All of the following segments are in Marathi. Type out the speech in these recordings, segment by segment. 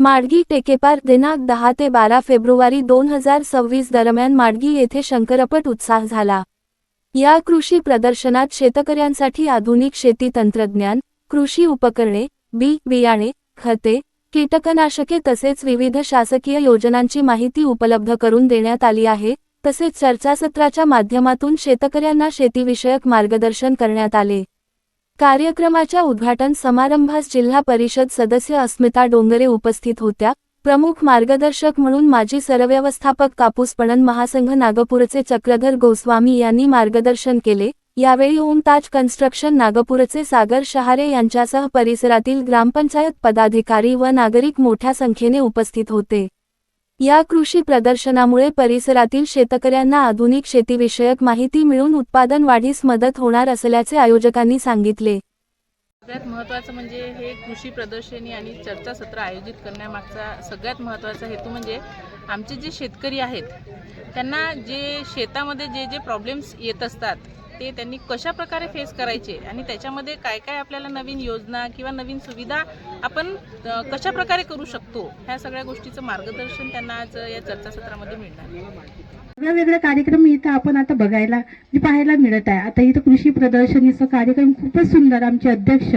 माडगी टेकेपार दिनांक 10 ते 12 फेब्रुवारी 2026 दरम्यान माडगी येथे शंकरपट उत्साह झाला। या कृषी प्रदर्शनात शेतकऱ्यांसाठी आधुनिक शेती तंत्रज्ञान, कृषी उपकरणे, बियाणे, खते, कीटकनाशके तसेच विविध शासकीय योजनांची माहिती उपलब्ध करून देण्यात आली आहे। तसेच चर्चासत्राच्या माध्यमातून शेतकऱ्यांना शेतीविषयक मार्गदर्शन करण्यात आले। कार्यक्रमाच्या उद्घाटन समारंभास जिल्हा परिषद सदस्य अस्मिता डोंगरे उपस्थित होत्या। प्रमुख मार्गदर्शक म्हणून माजी सरव्यवस्थापक कापूस पणन महासंघ नागपूरचे चक्रधर गोस्वामी यांनी मार्गदर्शन केले। यावेळी ओम ताज कन्स्ट्रक्शन नागपूरचे सागर शहारे यांच्यासह परिसरातील ग्रामपंचायत पदाधिकारी व नागरिक मोठ्या संख्येने उपस्थित होते। या कृषी प्रदर्शनामुळे परिसरातील शेतकऱ्यांना आधुनिक शेतीविषयक माहिती मिळून उत्पादन वाढीस मदत होणार असल्याचे आयोजकांनी सांगितले। सगळ्यात महत्त्वाचं म्हणजे हे कृषी प्रदर्शनी आणि चर्चासत्र आयोजित करण्यामागचा सगळ्यात महत्त्वाचा हेतू म्हणजे आमचे जे शेतकरी आहेत त्यांना जे शेतामध्ये जे प्रॉब्लेम्स येत असतात ते त्यांनी कशा प्रकारे फेस करायचे आणि त्याच्यामध्ये काय काय आपल्याला नवीन योजना किंवा नवीन सुविधा आपण कशा प्रकारे करू शकतो ह्या सगळ्या गोष्टीचं मार्गदर्शन त्यांना आज या चर्चासत्रामध्ये मिळणार। वेगवेगळे कार्यक्रम इथं आपण आता बघायला पाहायला मिळत आहे। आता इथं कृषी प्रदर्शनीचा कार्यक्रम खूपच सुंदर आमचे अध्यक्ष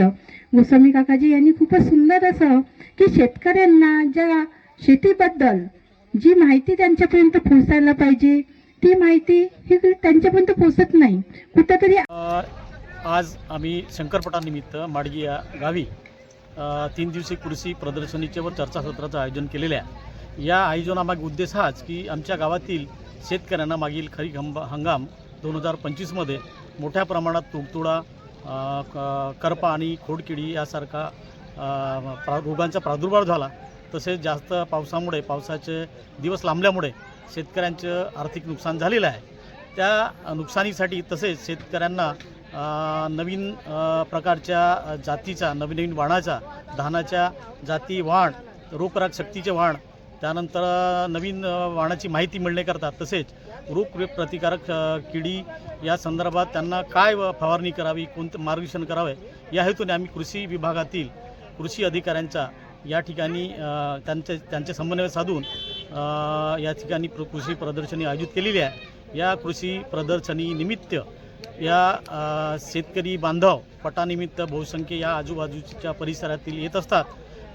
गोस्वामी काकाजी यांनी खूपच सुंदर असं की शेतकऱ्यांना ज्या शेतीबद्दल जी माहिती त्यांच्यापर्यंत पोहोचायला पाहिजे ती माहिती ही त्यांच्यापर्यंत पोहोचत नाही कुठेतरी। आज आम्ही शंकरपटानिमित्त माडगी या गावी 3 दिवसीय कृषी प्रदर्शनीचे व चर्चासत्राचं आयोजन केलेले आहे। या आयोजनामागे उद्देश हाच की आमच्या गावातील शेतकऱ्यांना मागील खरीप हंगाम 2025मध्ये मोठ्या प्रमाणात तुडतुडा, करपा आणि खोडकिडी यासारखा रोगांचा प्रादुर्भाव झाला। तसेच जास्त पावसामुळे पावसाचे दिवस लांबल्यामुळे शेतकऱ्यांचं आर्थिक नुकसान झालेलं आहे। त्या नुकसानीसाठी तसेच शेतकऱ्यांना नवीन प्रकारच्या जातीचा नवीन वाणाचा धानाच्या जाती वाण, रोगराग शक्तीचे वाण, त्यानंतर नवीन वाणाची माहिती मिळण्याकरता तसेच रोग प्रतिकारक किडी या संदर्भात त्यांना काय फवारणी करावी, कोणतं मार्गदर्शन करावे या हेतूने आम्ही कृषी विभागातील कृषी अधिकाऱ्यांचा या ठिकाणी त्यांचे समन्वय साधून या ठिकाणी कृषी प्रदर्शनी आयोजित केलेली आहे। या कृषी प्रदर्शनी निमित्त या शेतकरी बांधव पटानिमित्त बहुसंख्य या आजूबाजूच्या परिसरातील येत असतात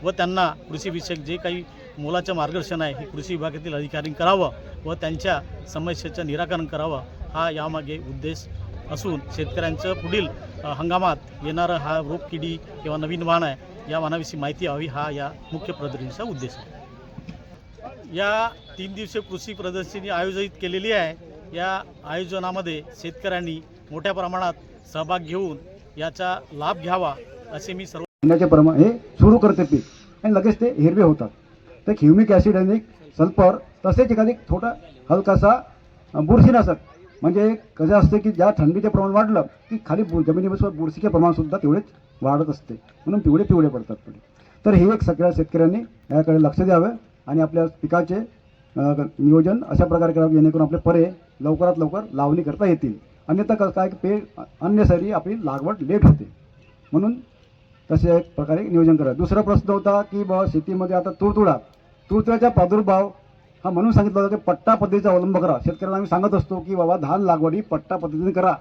व त्यांना कृषीविषयक जे काही मोलाचं मार्गदर्शन आहे हे कृषी विभागातील अधिकाऱ्यांनी करावं व त्यांच्या समस्येचं निराकरण करावं हा यामागे उद्देश असून शेतकऱ्यांचं पुढील हंगामात येणारं हा रोग किडी किंवा नवीन वाण आहे या वाणाविषयी माहिती हवी हा या मुख्य प्रदर्शनीचा उद्देश आहे। या 3 दिवसीय कृषी प्रदर्शनी आयोजित केलेली आहे। या आयोजनामध्ये शेतकऱ्यांनी मोठ्या प्रमाणात सहभाग घेऊन याचा लाभ घ्यावा असे मी सर्व प्रमाण हे सुरू करते पीक आणि लगेच ते हिरवे होतात। तर ह्युमिक ॲसिड आणि सल्फर तसेच एखादी थोडा हलकासा बुरशीनाशक म्हणजे कसं असते की ज्या थंडीचे प्रमाण वाढलं की खाली जमिनीवर बुरशीचे प्रमाणसुद्धा तेवढेच वाढत असते म्हणून पिवळे पडतात पुढे। तर हे एक सगळ्या शेतकऱ्यांनी याकडे लक्ष द्यावे आणि आपल्या पिकाचे नियोजन अशा प्रकारे करावे जेणेकरून आपले परे लवकरात लवकर लावणी करता येतील। अन्यथा काय अन्यसरी आपली लागवड लेट होते म्हणून तसे एक प्रकारे नियोजन करावे। दुसरा प्रश्न होता की बाबा शेतीमध्ये आता तुडतुड्याचा प्रादुर्भाव हा म्हणून सांगितलं होतं की पट्टा पद्धतीचा अवलंब करा। शेतकऱ्यांना आम्ही सांगत असतो की बाबा धान लागवडी पट्टा पद्धतीने करा।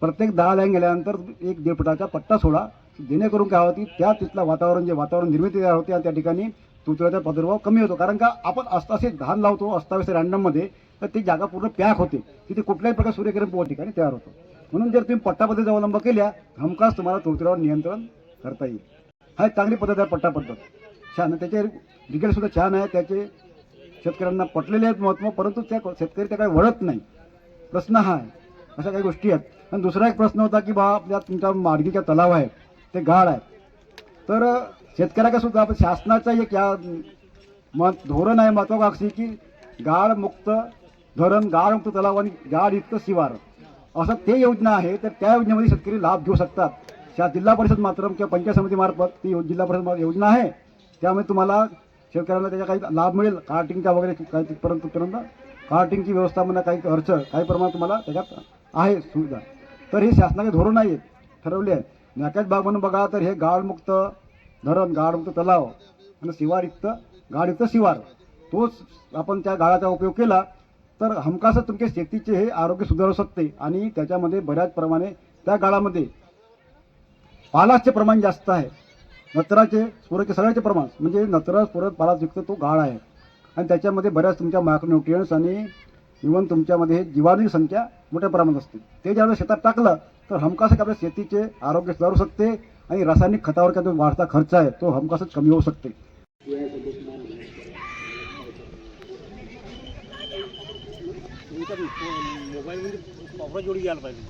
प्रत्येक 10 लाईन गेल्यानंतर 1-1.5 फुटाचा पट्टा सोडा जेणेकरून काय होती त्या तिथलं वातावरण निर्मिती तयार होते आणि त्या ठिकाणी तुडतुड्याचा प्रादुर्भाव कमी होतो। कारण का आपण असे धान लावतो अस्ताव्यस्त रँडममध्ये तर ती जागा पूर्ण पॅक होते तिथे कुठल्याही प्रकार सूर्यकिरण पूर्ण ठिकाणी तयार होतो। म्हणून जर तुम्ही पट्टा पद्धतीचा अवलंब केल्या हमखास तुम्हाला तुडतुड्यावर नियंत्रण करता येईल। हा एक चांगली पद्धत आहे पट्टा पद्धत, छान त्याचे रिझल्टसुद्धा छान आहे। त्याचे शेतकऱ्यांना पटलेले आहेत महत्त्व परंतु त्या शेतकरी त्या काही वळत नाही। प्रश्न हा आहे अशा काही गोष्टी आहेत। आणि दुसरा एक प्रश्न होता की बा आपल्या तुमच्या माडगीचा तलाव आहे ते गाळ आहे तर शेतकऱ्याला सुद्धा आपण शासनाचा एक या धोरण आहे महत्त्वाकांक्षी की गाळमुक्त धरण गाळमुक्त तलाव आणि गाळयुक्त शिवार असं ते योजना आहे। तर त्या योजनेमध्ये शेतकरी लाभ घेऊ शकतात। जिल्हा परिषद मात्र किंवा पंचायत समितीमार्फत ती जिल्हा परिषद योजना आहे त्यामुळे तुम्हाला शेतकऱ्यांना त्याचा काही लाभ मिळेल। कार्टिंगचा वगैरे काही तिथपर्यंत कार्टिंगची व्यवस्था म्हणा काही खर्च काही प्रमाणात तुम्हाला त्याच्यात आहे सुविधा। तर हे शासनाचे धोरण आहे ठरवले आहे। नाक्यात भाग म्हणून बघा तर हे गाळमुक्त धरण गाळमुक्त तलाव आणि शिवारयुक्त गाडयुक्त शिवार, तोच आपण त्या गाळाचा उपयोग केला तर हमखासच तुमच्या शेतीचे हे आरोग्य सुधारू शकते. आणि त्याच्यामध्ये बऱ्याच प्रमाणे त्या गाळामध्ये पालासचे प्रमाण जास्त आहे, नत्राचे स्फुरचे सगळ्याचे प्रमाण म्हणजे नत्र स्फुरत पालासयुक्त तो गाळ आहे. आणि त्याच्यामध्ये बऱ्याच तुमच्या मायक्रोन्यूट्रियन्स आणि इव्हन तुमच्यामध्ये जीवाणूची संख्या मोठ्या प्रमाणात असते. ते ज्यावेळेस शेतात टाकलं तर हमखास आपल्या शेतीचे आरोग्य सुधारू शकते आणि रासायनिक खतावर जो वाढता खर्च आहे तो हमखासच कमी होऊ शकते. मोबाईलमध्ये पावरा जोडी यायला पाहिजे.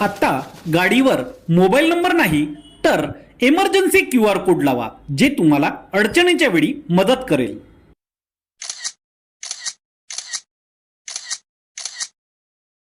आता गाडीवर मोबाईल नंबर नाही तर इमर्जन्सी QR कोड लावा, जे तुम्हाला अडचणीच्या वेळी मदत करेल.